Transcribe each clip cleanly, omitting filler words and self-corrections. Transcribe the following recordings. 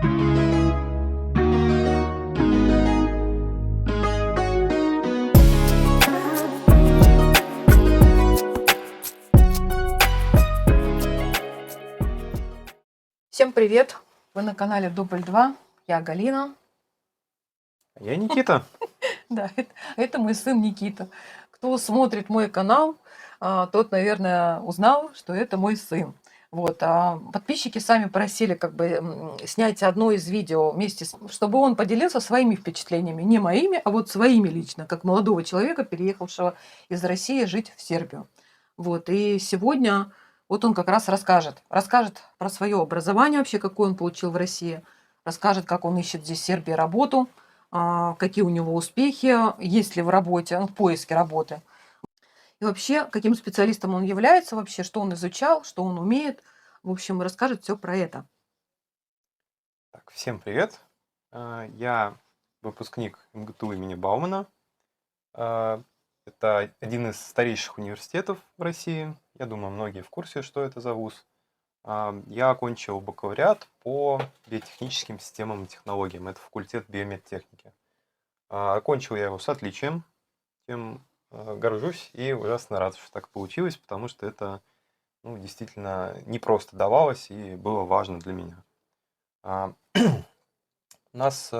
Всем привет! Вы на канале Дубль 2. Я Галина. Я Никита. Да, это мой сын Никита. Кто смотрит мой канал, тот, наверное, узнал, что это мой сын. Вот, подписчики сами просили снять одно из видео вместе, чтобы он поделился своими впечатлениями, не моими, а вот своими лично, как молодого человека, переехавшего из России жить в Сербию. Вот, и сегодня вот он как раз расскажет про свое образование вообще, какое он получил в России, расскажет, как он ищет здесь в Сербии работу, какие у него успехи, есть ли в работе, в поиске работы. И вообще, каким специалистом он является вообще, что он изучал, что он умеет. В общем, расскажет все про это. Так, всем привет. Я выпускник МГТУ имени Баумана. Это один из старейших университетов в России. Я думаю, многие в курсе, что это за вуз. Я окончил бакалавриат по биотехническим системам и технологиям. Это факультет биомедтехники. Окончил я его с отличием. Тем горжусь и ужасно рад, что так получилось, потому что это действительно не просто давалось и было важно для меня. У нас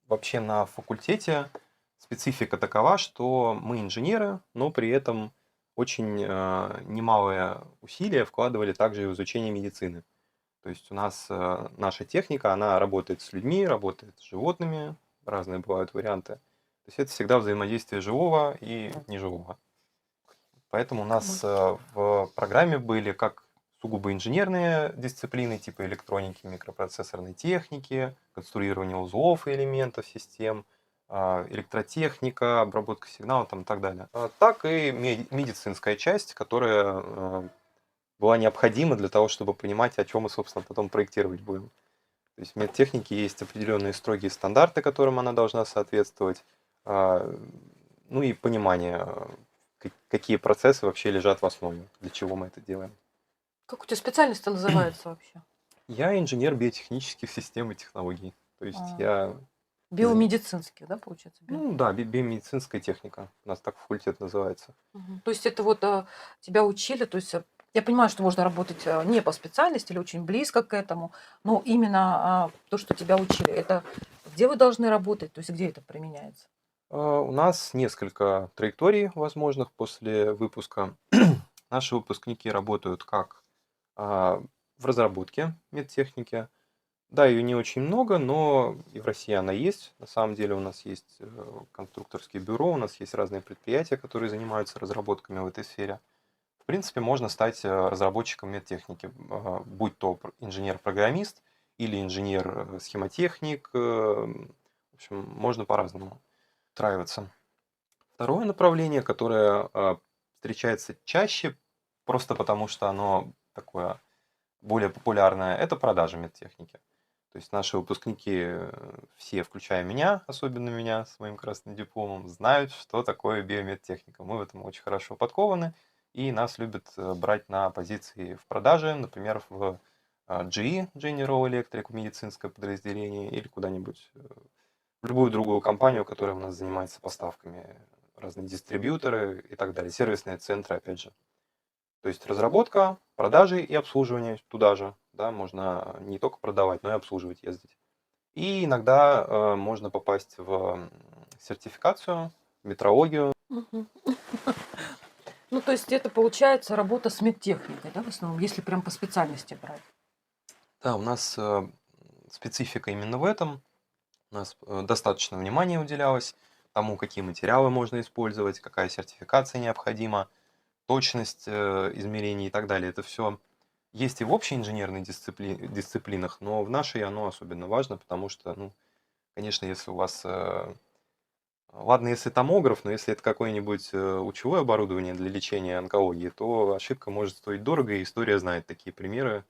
вообще на факультете специфика такова, что мы инженеры, но при этом очень немалые усилия вкладывали также и в изучение медицины. То есть у нас наша техника, она работает с людьми, работает с животными, разные бывают варианты. То есть это всегда взаимодействие живого и неживого. Поэтому у нас в программе были как сугубо инженерные дисциплины, типа электроники, микропроцессорной техники, конструирование узлов и элементов систем, электротехника, обработка сигнала и так далее. Так и медицинская часть, которая была необходима для того, чтобы понимать, о чем мы, собственно, потом проектировать будем. То есть в медтехнике есть определенные строгие стандарты, которым она должна соответствовать, ну и понимание, какие процессы вообще лежат в основе, для чего мы это делаем. Как у тебя специальность-то называется вообще? Я инженер биотехнических систем и технологий. То есть я... Биомедицинский, да, получается? Ну да, биомедицинская техника. У нас так факультет называется. То есть это вот тебя учили, то есть я понимаю, что можно работать не по специальности или очень близко к этому, но именно то, что тебя учили, это где вы должны работать, то есть где это применяется? У нас несколько траекторий возможных после выпуска. Наши выпускники работают как в разработке медтехники. Да, ее не очень много, но и в России она есть. На самом деле у нас есть конструкторские бюро, у нас есть разные предприятия, которые занимаются разработками в этой сфере. В принципе, можно стать разработчиком медтехники, будь то инженер-программист или инженер-схемотехник. В общем, можно по-разному устраиваться. Второе направление, которое встречается чаще, просто потому что оно такое более популярное, это продажи медтехники. То есть наши выпускники, все, включая меня, особенно меня с моим красным дипломом, знают, что такое биомедтехника. Мы в этом очень хорошо подкованы, и нас любят брать на позиции в продаже, например, в GE, General Electric, медицинское подразделение, или куда-нибудь в любую другую компанию, которая у нас занимается поставками, разные дистрибьюторы и так далее, сервисные центры, опять же. То есть разработка, продажи и обслуживание туда же. Да, можно не только продавать, но и обслуживать, ездить. И иногда можно попасть в сертификацию, метрологию. Ну, то есть это получается работа с медтехникой, да, в основном, если прям по специальности брать? Да, у нас специфика именно в этом. У нас достаточно внимания уделялось тому, какие материалы можно использовать, какая сертификация необходима, точность измерений и так далее. Это все есть и в общей инженерной дисциплинах, но в нашей оно особенно важно, потому что, ну, конечно, если у вас... Ладно, если томограф, но если это какое-нибудь лучевое оборудование для лечения онкологии, то ошибка может стоить дорого, и история знает такие примеры.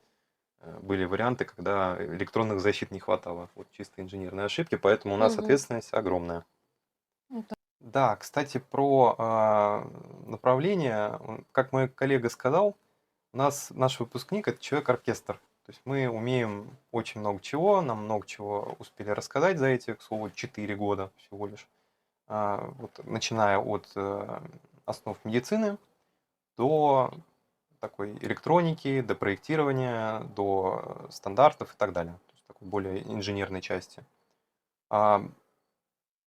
Были варианты, когда электронных защит не хватало. Вот чисто инженерные ошибки, поэтому у нас ответственность огромная. Да, кстати, про направление. Как мой коллега сказал, у нас наш выпускник – это человек-оркестр. То есть мы умеем очень много чего, нам много чего успели рассказать за эти, к слову, 4 года всего лишь. Вот, начиная от основ медицины до такой электроники, до проектирования, до стандартов и так далее. То есть такой более инженерной части. А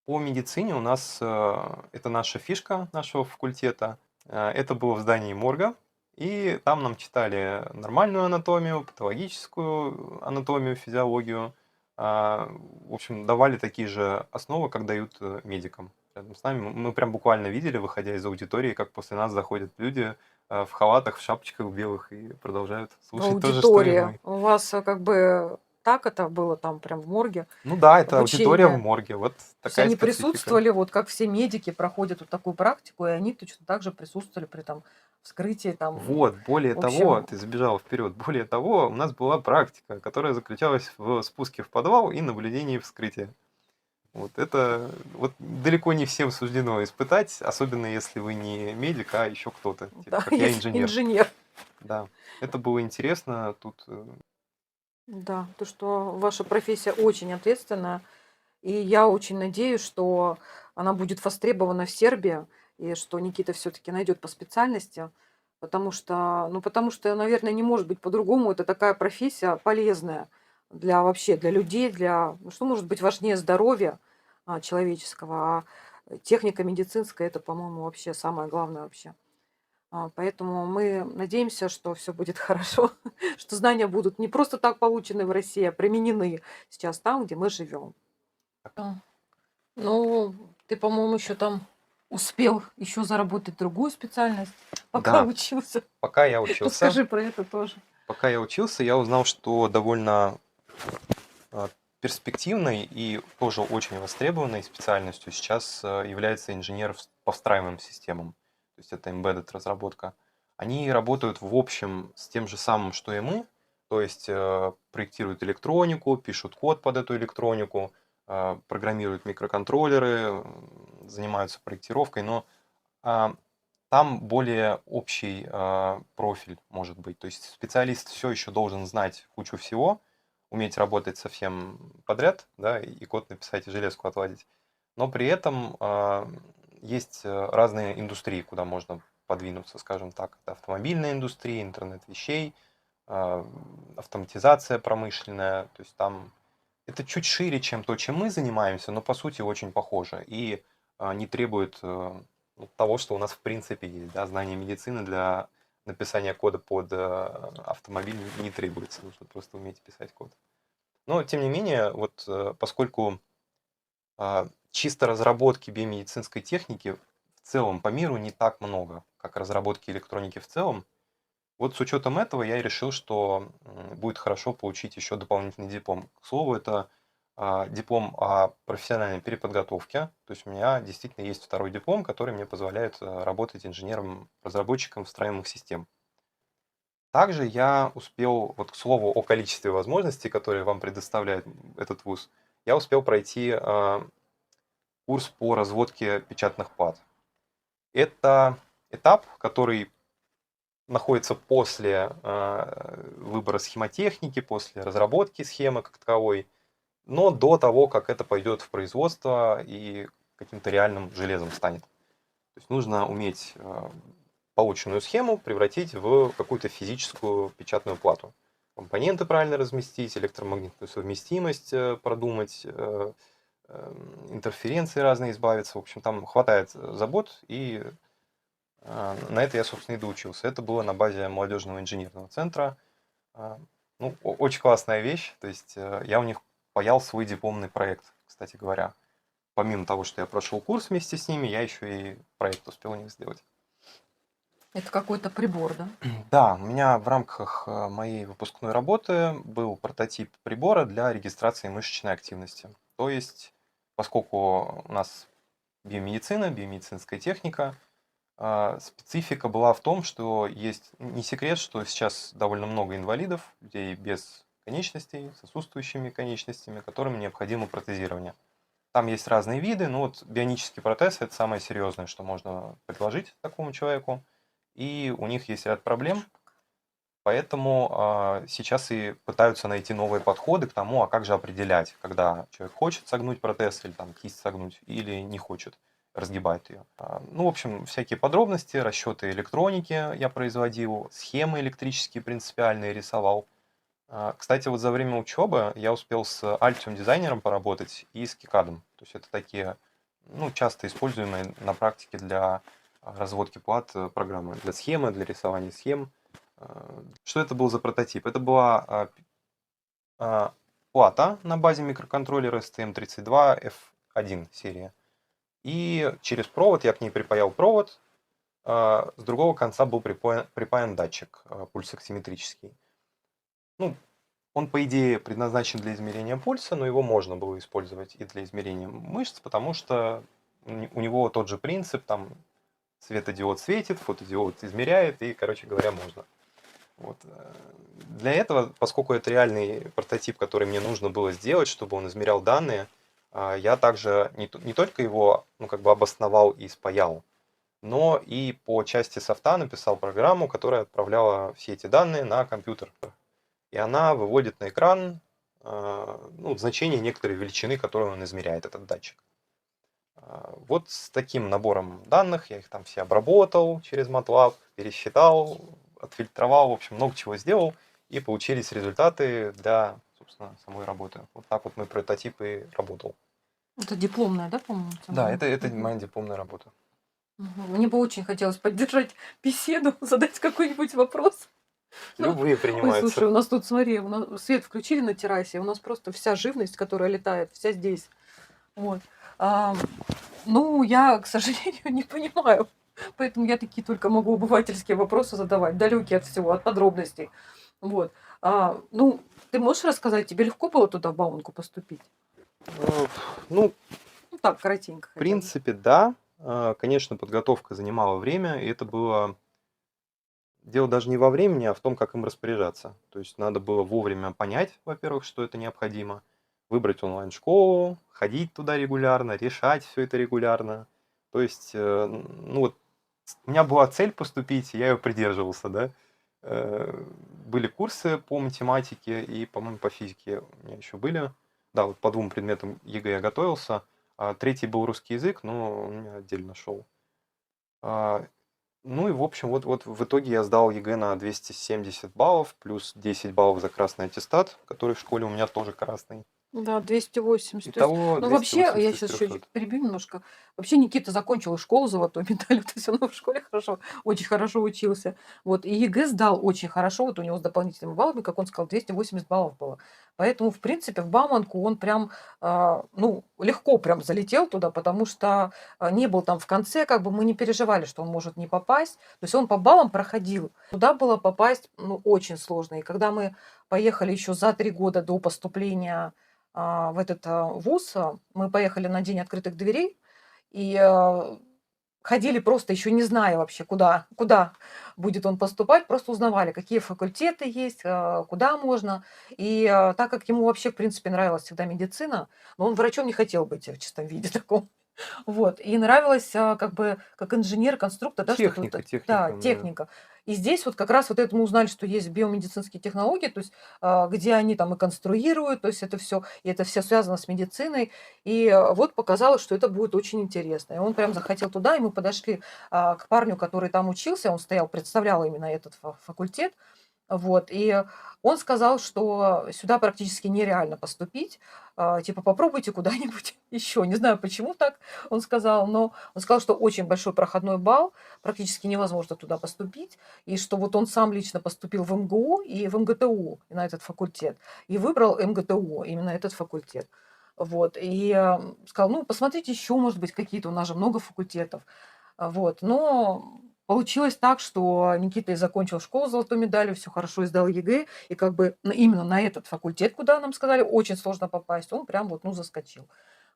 По медицине у нас, это наша фишка нашего факультета. Это было в здании морга, и там нам читали нормальную анатомию, патологическую анатомию, физиологию. В общем, давали такие же основы, как дают медикам. Рядом с нами мы прям буквально видели, выходя из аудитории, как после нас заходят люди в халатах, в шапочках белых и продолжают слушать то же, что и Аудитория. мы. У вас как бы так это было там прям в морге Ну да, это аудитория в обучение? морге, вот То есть такая они специфика. присутствовали, вот как все медики проходят вот такую практику, и они точно так же присутствовали при там вскрытии там, Вот, более в того, общем, ты забежал вперед. Более того, у нас была практика, которая заключалась в спуске в подвал и наблюдении вскрытия. Вот это вот далеко не всем суждено испытать, особенно если вы не медик, а еще кто-то, типа да, как я, если инженер. инженер. Да, это было интересно. Тут Да, то, что ваша профессия очень ответственная, и я очень надеюсь, что она будет востребована в Сербии, и что Никита все-таки найдет по специальности, потому что, наверное, не может быть по-другому. Это такая профессия полезная для вообще, для людей, ну, что может быть важнее здоровья человеческого, а техника медицинская это, по-моему, вообще самое главное вообще. Поэтому мы надеемся, что все будет хорошо, что знания будут не просто так получены в России, а применены сейчас там, где мы живем. Да. Ну, ты, по-моему, еще там успел еще заработать другую специальность, пока да, учился. пока я учился, Расскажи про это тоже. я узнал, что довольно А, перспективной и тоже очень востребованной специальностью сейчас является инженер по встраиваемым системам. То есть это embedded разработка. Они работают в общем с тем же самым, что и мы. То есть проектируют электронику, пишут код под эту электронику, программируют микроконтроллеры, занимаются проектировкой, но а, там более общий профиль может быть. То есть специалист все еще должен знать кучу всего, уметь работать со всем подряд, да, и код написать, и железку отладить. Но при этом есть разные индустрии, куда можно подвинуться, скажем так. Это автомобильная индустрия, интернет вещей, а, автоматизация промышленная. То есть там это чуть шире, чем то, чем мы занимаемся, но по сути очень похоже. И не требует того, что у нас в принципе есть. Да, знание медицины для написания кода под автомобиль не требуется. Нужно просто уметь писать код. Но, тем не менее, вот поскольку чисто разработки биомедицинской техники в целом по миру не так много, как разработки электроники в целом, вот с учетом этого я и решил, что будет хорошо получить еще дополнительный диплом. К слову, это диплом о профессиональной переподготовке. То есть у меня действительно есть второй диплом, который мне позволяет работать инженером-разработчиком встраиваемых систем. Также я успел, вот к слову о количестве возможностей, которые вам предоставляет этот вуз, я успел пройти курс по разводке печатных плат. Это этап, который находится после выбора схемотехники, после разработки схемы как таковой, но до того, как это пойдет в производство и каким-то реальным железом станет. То есть нужно уметь полученную схему превратить в какую-то физическую печатную плату. Компоненты правильно разместить, электромагнитную совместимость продумать, интерференции разные избавиться. В общем, там хватает забот, и на это я, собственно, и доучился. Это было на базе молодежного инженерного центра. А, Ну, очень классная вещь. То есть я у них паял свой дипломный проект, кстати говоря. Помимо того, что я прошел курс вместе с ними, я еще и проект успел у них сделать. Это какой-то прибор, да? Да, у меня в рамках моей выпускной работы был прототип прибора для регистрации мышечной активности. То есть, поскольку у нас биомедицина, биомедицинская техника, специфика была в том, что есть не секрет, что сейчас довольно много инвалидов, людей без конечностей, с отсутствующими конечностями, которым необходимо протезирование. Там есть разные виды, но вот бионический протез – это самое серьезное, что можно предложить такому человеку. И у них есть ряд проблем. Поэтому сейчас и пытаются найти новые подходы к тому, а как же определять, когда человек хочет согнуть протез или там кисть согнуть, или не хочет, разгибает ее. Ну, в общем, всякие подробности, расчеты электроники я производил, схемы электрические принципиальные рисовал. Кстати, вот за время учебы я успел с Altium дизайнером поработать и с KiCad. То есть это такие, ну, часто используемые на практике для разводки плат программы, для схемы, для рисования схем. Что это был за прототип? Это была плата на базе микроконтроллера STM32F1 серия. И через провод я к ней припаял провод. С другого конца был припаян датчик пульсоксиметрический. Ну, он, по идее, предназначен для измерения пульса, но его можно было использовать и для измерения мышц, потому что у него тот же принцип, там светодиод светит, фотодиод измеряет, и, короче говоря, можно. Вот. Для этого, поскольку это реальный прототип, который мне нужно было сделать, чтобы он измерял данные, я также не только его, ну, как бы обосновал и спаял, но и по части софта написал программу, которая отправляла все эти данные на компьютер. И она выводит на экран ну, значение некоторой величины, которую он измеряет, этот датчик. Вот с таким набором данных я их там все обработал через MATLAB, пересчитал, отфильтровал, в общем, много чего сделал, и получились результаты для, собственно, самой работы. Вот так вот мой прототип и работал. Это дипломная, да, по-моему? Да, это Мгм. моя дипломная работа. Мгм. Мне бы очень хотелось поддержать беседу, задать какой-нибудь вопрос. Ну, Любые ой, принимаются. слушай, у нас тут, смотри, у нас свет включили на террасе, у нас просто вся живность, которая летает, вся здесь. Вот. А, ну, я, к сожалению, не понимаю. Поэтому я такие только могу обывательские вопросы задавать, далекие от всего, от подробностей. Вот. Ну, ты можешь рассказать, тебе легко было туда, в Бауманку, поступить? Ну, Ну, так, коротенько в хотя бы. принципе, да. Конечно, подготовка занимала время, и это было дело даже не во времени, а в том, как им распоряжаться. То есть надо было вовремя понять, во-первых, что это необходимо, выбрать онлайн-школу, ходить туда регулярно, решать все это регулярно. То есть, ну вот, у меня была цель поступить, и я ее придерживался, да. Были курсы по математике и, по-моему, по физике у меня еще были. Да, вот по 2 предметам ЕГЭ я готовился. Третий был русский язык, но он у меня отдельно шел. Ну и, в общем, вот в итоге я сдал ЕГЭ на 270 баллов, плюс 10 баллов за красный аттестат, который в школе у меня тоже красный. Да, 280. То есть, Итого ну, вообще, я 280 из сейчас еще 300. перебью немножко. Вообще Никита закончил школу золотой медалью, то есть он в школе хорошо, очень хорошо учился. Вот, и ЕГЭ сдал очень хорошо, вот у него с дополнительными баллами, как он сказал, 280 баллов было. Поэтому, в принципе, в Бауманку он прям, ну, легко прям залетел туда, потому что не был там в конце, как бы мы не переживали, что он может не попасть. То есть он по баллам проходил. Туда было попасть, ну, очень сложно. И когда мы поехали еще за 3 года до поступления в этот вуз. Мы поехали на день открытых дверей и ходили просто еще не зная вообще, куда будет он поступать, просто узнавали, какие факультеты есть, куда можно. И так как ему вообще, в принципе, нравилась всегда медицина, но он врачом не хотел быть в чистом виде таком. Вот. И нравилось, как бы, как инженер, конструктор, да, что-то Техника, вот, да, техника, да. техника. И здесь вот как раз вот это мы узнали, что есть биомедицинские технологии, то есть, где они там и конструируют, то есть это все, и это все связано с медициной. И вот показалось, что это будет очень интересно. И он прям захотел туда, и мы подошли к парню, который там учился, он стоял, представлял именно этот факультет. Вот, и он сказал, что сюда практически нереально поступить. Типа, попробуйте куда-нибудь еще. Не знаю, почему так он сказал, но он сказал, что очень большой проходной балл, практически невозможно туда поступить, и что вот он сам лично поступил в МГУ и в МГТУ на этот факультет, и выбрал МГТУ, именно этот факультет. Вот, и сказал, ну, посмотрите еще, может быть, какие-то, у нас же много факультетов. Вот, но получилось так, что Никита и закончил школу с золотой медалью, все хорошо, и сдал ЕГЭ, и как бы именно на этот факультет, куда нам сказали, очень сложно попасть, он прям вот, ну, заскочил.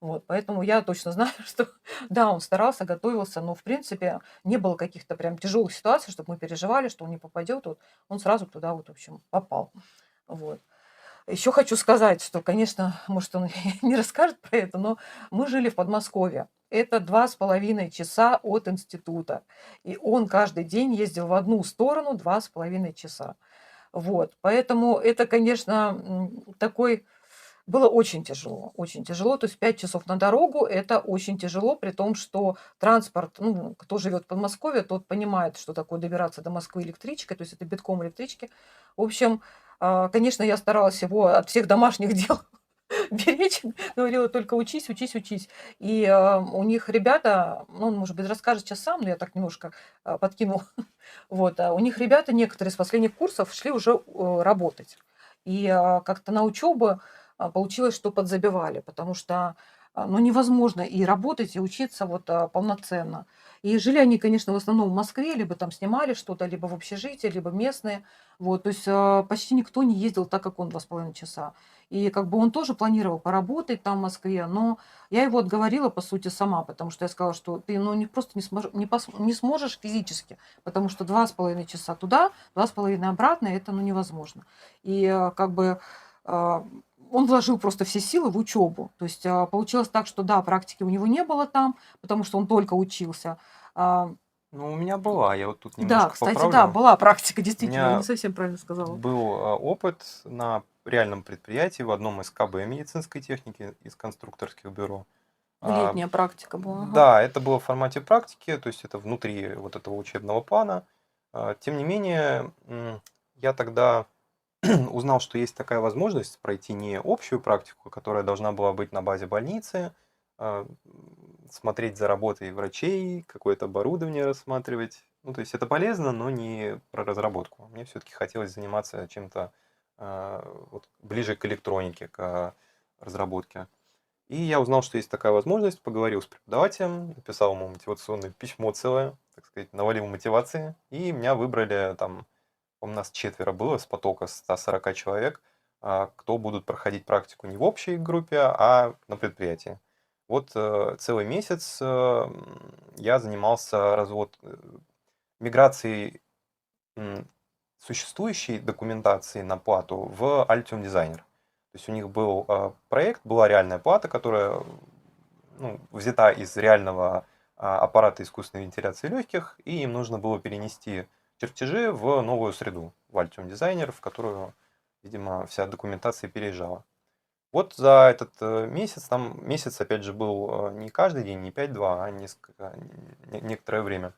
Вот, поэтому я точно знаю, что да, он старался, готовился, но, в принципе, не было каких-то прям тяжелых ситуаций, чтобы мы переживали, что он не попадет. Вот он сразу туда вот, в общем, попал. Вот. Еще хочу сказать, что, конечно, может, он не расскажет про это, но мы жили в Подмосковье. Это 2,5 часа от института. И он каждый день ездил в одну сторону 2,5 часа. Вот, поэтому это, конечно, такой было очень тяжело, очень тяжело. То есть 5 часов на дорогу — это очень тяжело, при том, что транспорт, ну, кто живет в Подмосковье, тот понимает, что такое добираться до Москвы электричкой, то есть это битком электрички. В общем, конечно, я старалась его от всех домашних дел беречь, говорила: "Только учись, учись, учись". И, у них ребята, ну, он, может быть, расскажет сейчас сам, но я так немножко, подкинула. Вот, у них ребята некоторые с последних курсов шли уже, работать. И, как-то на учебу, получилось, что подзабивали, потому что, ну, невозможно и работать, и учиться вот, полноценно. И жили они, конечно, в основном в Москве, либо там снимали что-то, либо в общежитии, либо местные. Вот, то есть, почти никто не ездил так, как он 2,5 часа. И как бы он тоже планировал поработать там в Москве, но я его отговорила, по сути, сама, потому что я сказала, что ты, ну, просто не сможешь физически, потому что 2,5 часа туда, 2,5 обратно — это, ну, невозможно. И, как бы, а, он вложил просто все силы в учебу. То есть, получилось так, что да, практики у него не было там, потому что он только учился. А, Ну, у меня была, я вот тут да, немножко кстати, да, поправлю. была практика, У действительно, я не меня совсем правильно сказала. был опыт на реальном предприятии в одном из КБ медицинской техники, из конструкторских бюро. А, Летняя практика была, ага. Да, это было в формате практики, то есть это внутри вот этого учебного плана. Тем не менее, я тогда узнал, что есть такая возможность пройти не общую практику, которая должна была быть на базе больницы, смотреть за работой врачей, какое-то оборудование рассматривать. Ну, то есть это полезно, но не про разработку. Мне все-таки хотелось заниматься чем-то вот, ближе к электронике, к разработке. И я узнал, что есть такая возможность, поговорил с преподавателем, написал ему мотивационное письмо целое, так сказать, навалил мотивации, и меня выбрали там, у нас 4 было с потока 140 человек, кто будут проходить практику не в общей группе, а на предприятии. Вот целый месяц я занимался миграцией м, существующей документации на плату в Altium Designer. То есть у них был проект, была реальная плата, которая ну, взята из реального аппарата искусственной вентиляции легких, и им нужно было перенести чертежи в новую среду, в Altium Designer, в которую, видимо, вся документация переезжала. Вот за этот месяц, там месяц, опять же, был не каждый день, не 5-2, а некоторое время.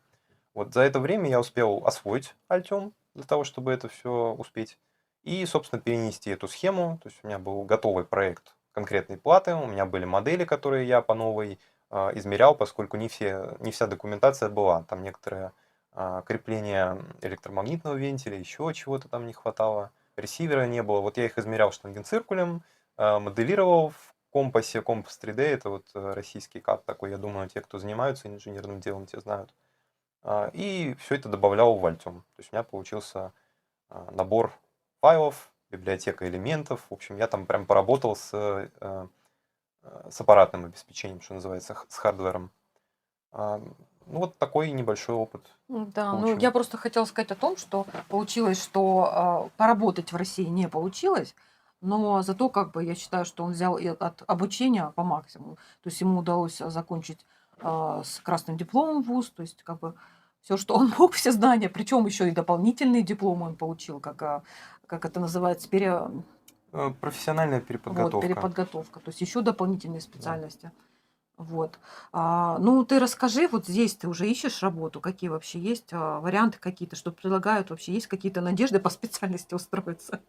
Вот за это время я успел освоить Altium для того, чтобы это все успеть. И, собственно, перенести эту схему. То есть у меня был готовый проект конкретной платы, у меня были модели, которые я по новой измерял, поскольку не вся документация была. Там некоторые крепления электромагнитного вентиля, еще чего-то там не хватало. Ресивера не было. Вот я их измерял штангенциркулем, моделировал в компасе. Компас 3D — это вот российский CAD такой, я думаю, те, кто занимаются инженерным делом, те знают. И все это добавлял в Altium. То есть у меня получился набор файлов, библиотека элементов. В общем, я там прям поработал с аппаратным обеспечением, что называется, с хардвером. Ну, вот такой небольшой опыт Да, ну получил. я просто хотела сказать о том, что получилось, что, поработать в России не получилось, но зато как бы я считаю, что он взял и от обучения по максимуму. То есть ему удалось, закончить, с красным дипломом вуз, то есть как бы все, что он мог, все знания, причем еще и дополнительные дипломы он получил, как это называется, Профессиональная вот, переподготовка. переподготовка, то есть еще дополнительные Да. специальности. Вот. Ну, ты расскажи, вот здесь ты уже ищешь работу, какие вообще есть, варианты какие-то, что предлагают, вообще есть какие-то надежды по специальности устроиться?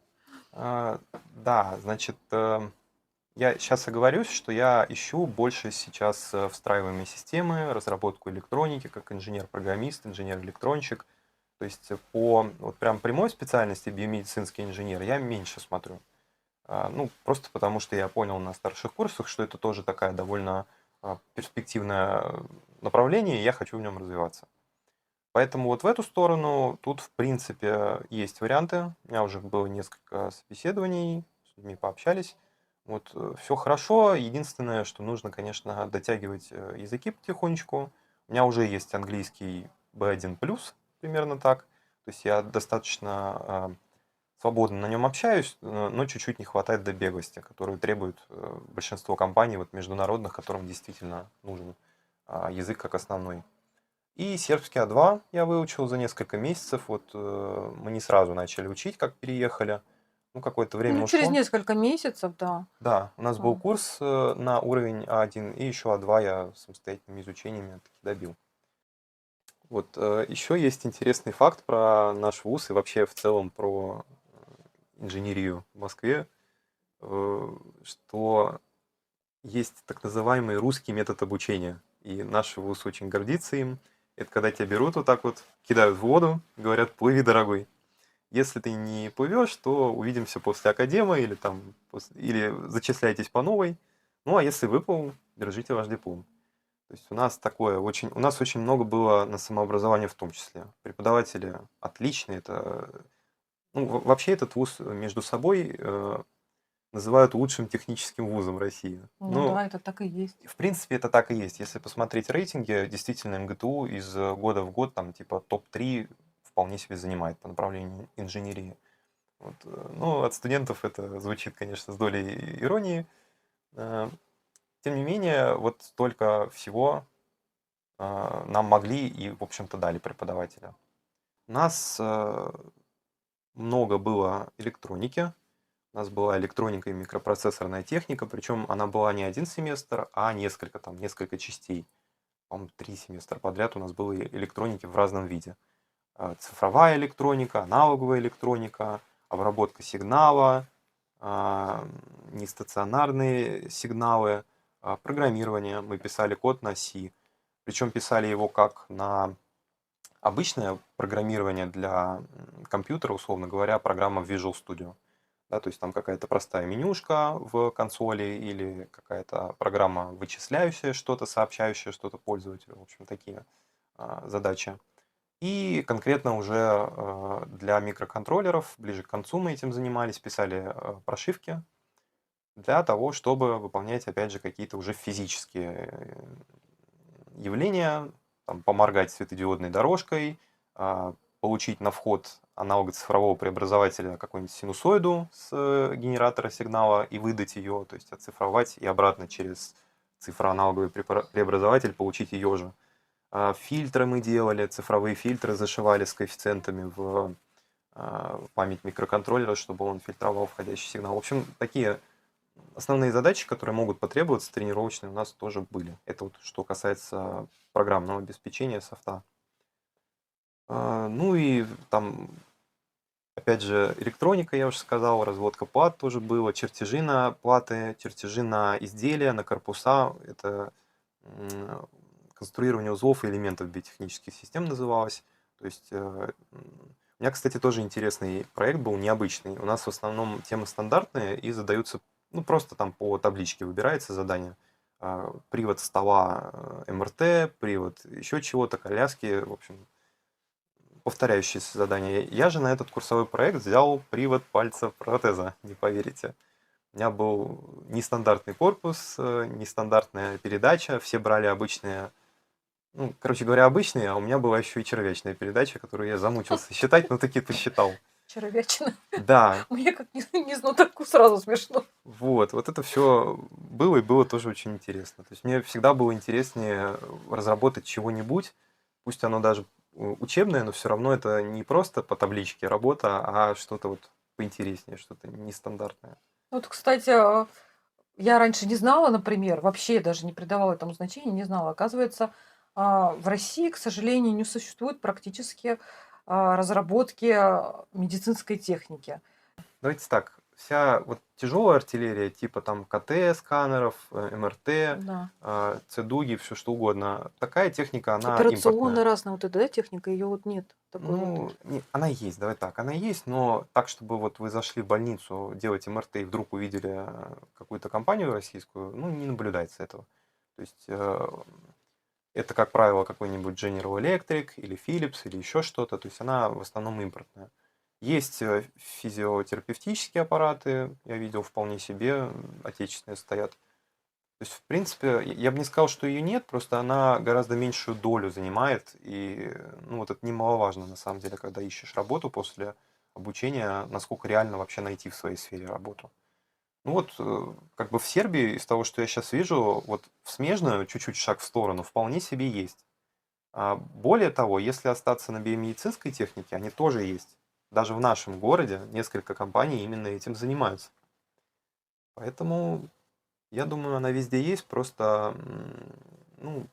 Да, значит, я сейчас оговорюсь, что я ищу больше сейчас встраиваемые системы, разработку электроники, как инженер-программист, инженер-электронщик. То есть по вот прям прямой специальности биомедицинский инженер я меньше смотрю. Ну, просто потому что я понял на старших курсах, что это тоже такая довольно перспективное направление, и я хочу в нем развиваться. Поэтому вот в эту сторону тут, в принципе, есть варианты. У меня уже было несколько собеседований, с людьми пообщались. Вот все хорошо. Единственное, что нужно, конечно, дотягивать языки потихонечку. У меня уже есть английский B1+, примерно так. То есть я достаточно свободно на нем общаюсь, но чуть-чуть не хватает до беглости, которую требует большинство компаний вот международных, которым действительно нужен язык как основной. И сербский А2 я выучил за несколько месяцев. Вот мы не сразу начали учить, как переехали. Ну, какое-то время Ну, через ушло. несколько месяцев, да. Да, у нас был А. курс на уровень А1, и еще А2 я самостоятельными изучениями таки добил. Вот еще есть интересный факт про наш вуз и вообще в целом про инженерию в Москве, что есть так называемый русский метод обучения. И наш вуз очень гордится им. Это когда тебя берут вот так вот, кидают в воду, говорят: плыви, дорогой. Если ты не плывешь, то увидимся после академа или там или зачисляйтесь по новой. Ну а если выплыл, держите ваш диплом. То есть у нас такое очень, у нас очень много было на самообразование в том числе. Преподаватели отличные. Это, ну, вообще этот вуз между собой называют лучшим техническим вузом России. Ну Ну, да, это так и есть. в принципе, это так и есть. Если посмотреть рейтинги, действительно, МГТУ из года в год, там, типа, топ-3 вполне себе занимает по направлению инженерии. Вот, ну, от студентов это звучит, конечно, с долей иронии. Э, Тем не менее, вот столько всего нам могли и, в общем-то, дали преподавателя. У нас много было электроники. У нас была электроника и микропроцессорная техника, причем она была не один семестр, а несколько, там, несколько частей. По-моему, 3 семестра подряд у нас было электроники в разном виде. Цифровая электроника, аналоговая электроника, обработка сигнала, нестационарные сигналы, программирование. Мы писали код на C. Причем писали его как на обычное программирование для компьютера, условно говоря, программа Visual Studio. Да, то есть там какая-то простая менюшка в консоли или какая-то программа, вычисляющая что-то, сообщающая что-то пользователю. В общем, такие задачи. И конкретно уже для микроконтроллеров, ближе к концу мы этим занимались, писали прошивки для того, чтобы выполнять, опять же, какие-то уже физические явления, там, поморгать светодиодной дорожкой, получить на вход аналог цифрового преобразователя какую-нибудь синусоиду с генератора сигнала и выдать ее, то есть оцифровать и обратно через цифроаналоговый преобразователь получить ее же. Фильтры мы делали, цифровые фильтры зашивали с коэффициентами в память микроконтроллера, чтобы он фильтровал входящий сигнал. В общем, такие основные задачи, которые могут потребоваться тренировочные, у нас тоже были. Это вот что касается программного обеспечения софта. Ну и там, опять же, электроника, я уже сказал, разводка плат тоже было, чертежи на платы, чертежи на изделия, на корпуса. Это конструирование узлов и элементов биотехнических систем называлось. То есть у меня, кстати, тоже интересный проект был, необычный. У нас в основном темы стандартные и задаются, ну, просто там по табличке выбирается задание. Привод стола МРТ, привод еще чего-то, коляски, в общем, повторяющиеся задания. Я же на этот курсовой проект взял привод пальца протеза, не поверите. У меня был нестандартный корпус, нестандартная передача, все брали обычные, ну, короче говоря, обычные, а у меня была еще и червячная передача, которую я замучился считать, но таки посчитал. Червячина. Да, Мне как не знатоку сразу смешно. вот это все было и было тоже очень интересно. То есть мне всегда было интереснее разработать чего-нибудь, пусть оно даже учебное, но все равно это не просто по табличке работа, а что-то вот поинтереснее, что-то нестандартное. Вот, кстати, я раньше не знала, например, вообще даже не придавала этому значения, не знала. Оказывается, в России, к сожалению, не существует практически разработки медицинской техники. Давайте так, вся вот тяжелая артиллерия, типа там КТ-сканеров, МРТ, Да. ЦДУГи, все что угодно, такая техника, она Операционная импортная. разная вот эта, да, техника, ее вот нет. Такой вот. Ну, она есть, давай так, она есть, но так, чтобы вот вы зашли в больницу делать МРТ и вдруг увидели какую-то компанию российскую, ну, не наблюдается этого. То есть это, как правило, какой-нибудь General Electric или Philips или еще что-то, то есть она в основном импортная. Есть физиотерапевтические аппараты, я видел вполне себе, отечественные стоят. То есть, в принципе, я бы не сказал, что ее нет, просто она гораздо меньшую долю занимает. И ну, вот это немаловажно, на самом деле, когда ищешь работу после обучения, насколько реально вообще найти в своей сфере работу. Ну вот, как бы в Сербии, из того, что я сейчас вижу, вот в смежную, чуть-чуть шаг в сторону, вполне себе есть. Более того, если остаться на биомедицинской технике, они тоже есть. Даже в нашем городе несколько компаний именно этим занимаются. Поэтому я думаю, она везде есть, просто ну,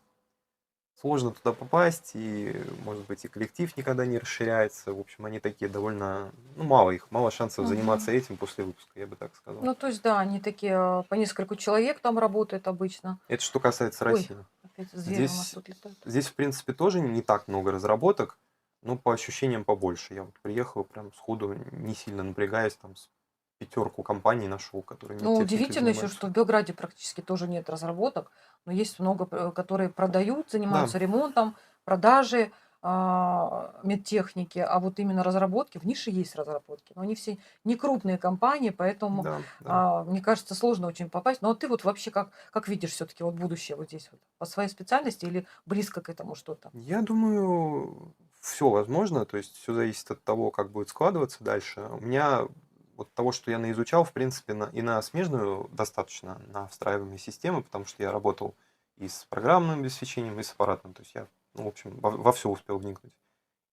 сложно туда попасть, и, может быть, и коллектив никогда не расширяется. В общем, они такие довольно, ну, мало их, мало шансов заниматься Мгм. этим после выпуска, я бы так сказал. Ну, то есть, да, они такие по нескольку человек там работают обычно. Это что касается Ой, России. опять звери у нас Здесь, тут летают. здесь, в принципе, тоже не так много разработок, но по ощущениям побольше. Я вот приехал прям сходу, не сильно напрягаясь, там с пятерку компаний нашел, которые Ну, медтехникой удивительно еще, занимаются. что в Белграде практически тоже нет разработок, но есть много, которые продают, Да, занимаются ремонтом, продажей медтехники, а вот именно разработки, в нише есть разработки, но они все не крупные компании, поэтому, да, да. мне кажется, сложно очень попасть. Но вот ты вот вообще как видишь все-таки вот будущее вот здесь вот по своей специальности или близко к этому что-то? Я думаю, все возможно, то есть все зависит от того, как будет складываться дальше. У меня вот того, что я наизучал, в принципе, и на смежную достаточно, на встраиваемые системы, потому что я работал и с программным обеспечением, и с аппаратным. То есть я, ну, в общем, во все успел вникнуть.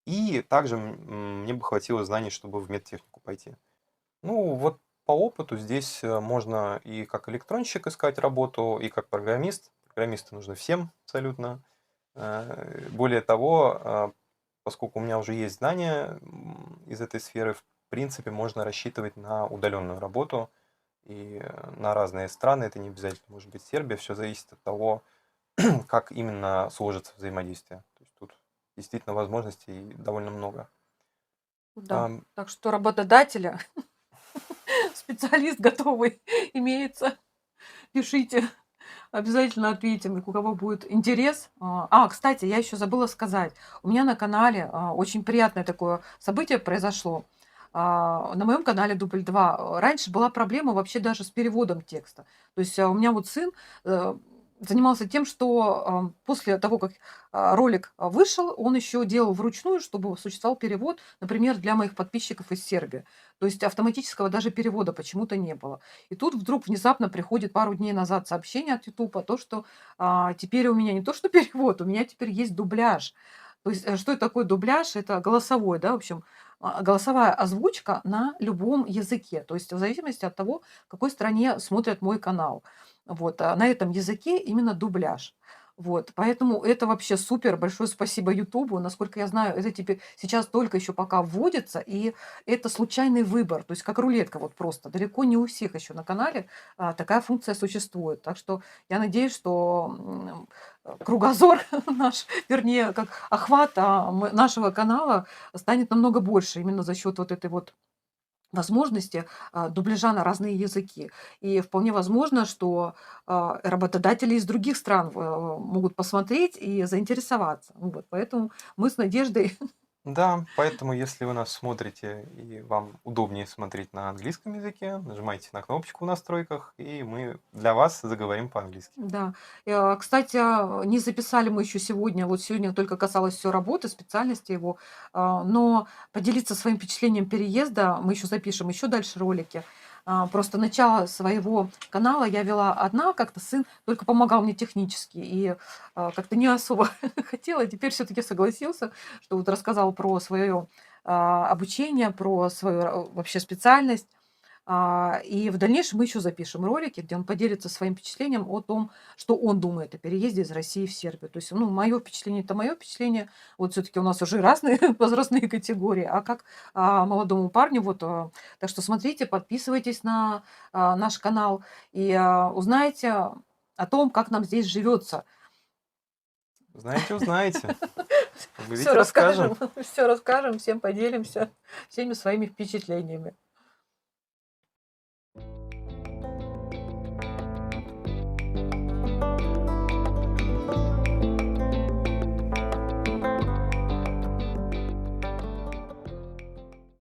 И также мне бы хватило знаний, чтобы в медтехнику пойти. Ну, вот по опыту здесь можно и как электронщик искать работу, и как программист. Программисты нужны всем абсолютно. Более того, поскольку у меня уже есть знания из этой сферы, в принципе, можно рассчитывать на удаленную работу и на разные страны. Это не обязательно может быть Сербия. Все зависит от того, как именно сложится взаимодействие. То есть тут действительно возможностей довольно много. Да, так что работодателя, специалист готовый имеется, пишите. Обязательно ответим, и у кого будет интерес. Кстати, я еще забыла сказать. У меня на канале очень приятное такое событие произошло. На моем канале Дубль 2 раньше была проблема вообще даже с переводом текста. То есть у меня вот сын занимался тем, что после того, как ролик вышел, он еще делал вручную, чтобы существовал перевод, например, для моих подписчиков из Сербии. То есть автоматического даже перевода почему-то не было. И тут вдруг внезапно приходит пару дней назад сообщение от "Ютуба", то, что, теперь у меня не то что перевод, у меня теперь есть дубляж. То есть, что это такое дубляж? Это голосовой, да, в общем, голосовая озвучка на любом языке. То есть в зависимости от того, в какой стране смотрят мой канал. Вот, на этом языке именно дубляж. Вот, поэтому это вообще супер. Большое спасибо "Ютубу". Насколько я знаю, это теперь сейчас только еще пока вводится, и это случайный выбор. То есть как рулетка вот просто. Далеко не у всех еще на канале, такая функция существует. Так что я надеюсь, что, кругозор наш, вернее, как охват, нашего канала станет намного больше именно за счет вот этой вот возможности, дубляжа на разные языки. И вполне возможно, что, работодатели из других стран могут посмотреть и заинтересоваться. Вот, поэтому мы с Надеждой Да, поэтому если вы нас смотрите и вам удобнее смотреть на английском языке, нажимайте на кнопочку в настройках, и мы для вас заговорим по-английски. Да. Кстати, не записали мы еще сегодня, вот сегодня только касалось все работы, специальности его, но поделиться своим впечатлением переезда мы еще запишем еще дальше ролики. Просто начало своего канала я вела одна, как-то сын только помогал мне технически, и как-то не особо хотела. Теперь все-таки согласился, что вот рассказал про свое обучение, про свою вообще специальность. И в дальнейшем мы еще запишем ролики, где он поделится своим впечатлением о том, что он думает о переезде из России в Сербию. То есть, ну, мое впечатление — это мое впечатление. Вот все-таки у нас уже разные возрастные категории, а как молодому парню, вот, так что смотрите, подписывайтесь на наш канал и узнаете о том, как нам здесь живется. Знаете, узнаете. Все Будете расскажем. расскажем, все расскажем, всем поделимся всеми своими впечатлениями.